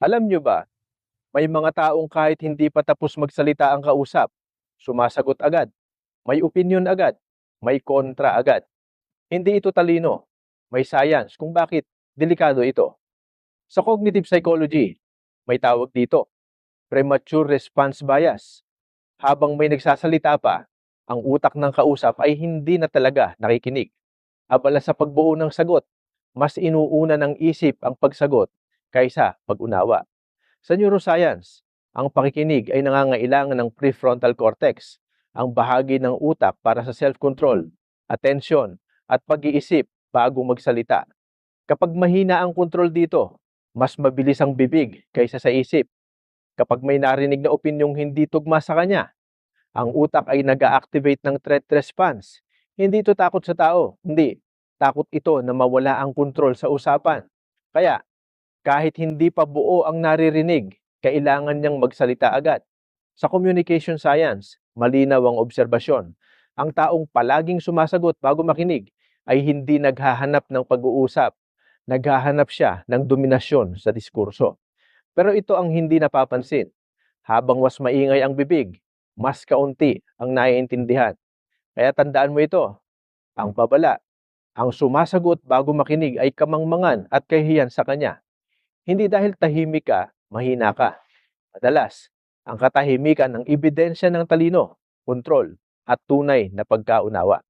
Alam nyo ba, may mga taong kahit hindi pa tapos magsalita ang kausap, sumasagot agad, may opinyon agad, may kontra agad. Hindi ito talino. May science kung bakit delikado ito. Sa cognitive psychology, may tawag dito, premature response bias. Habang may nagsasalita pa, ang utak ng kausap ay hindi na talaga nakikinig. Abala sa pagbuo ng sagot, mas inuuna ng isip ang pagsagot kaysa pag-unawa. Sa neuroscience, ang pakikinig ay nangangailangan ng prefrontal cortex, ang bahagi ng utak para sa self-control, attention, at pag-iisip bago magsalita. Kapag mahina ang kontrol dito, mas mabilis ang bibig kaysa sa isip. Kapag may narinig na opinyong hindi tugma sa kanya, ang utak ay nag-activate ng threat response. Hindi ito takot sa tao, hindi. Takot ito na mawala ang kontrol sa usapan. Kaya, kahit hindi pa buo ang naririnig, kailangan niyang magsalita agad. Sa communication science, malinaw ang obserbasyon. Ang taong palaging sumasagot bago makinig ay hindi naghahanap ng pag-uusap. Naghahanap siya ng dominasyon sa diskurso. Pero ito ang hindi napapansin. Habang mas maingay ang bibig, mas kaunti ang naiintindihan. Kaya tandaan mo ito, ang babala, ang sumasagot bago makinig ay kamangmangan at kahihiyan sa kanya. Hindi dahil tahimik ka, mahina ka. Madalas, ang katahimikan ng ebidensya ng talino, kontrol, at tunay na pagkaunawa.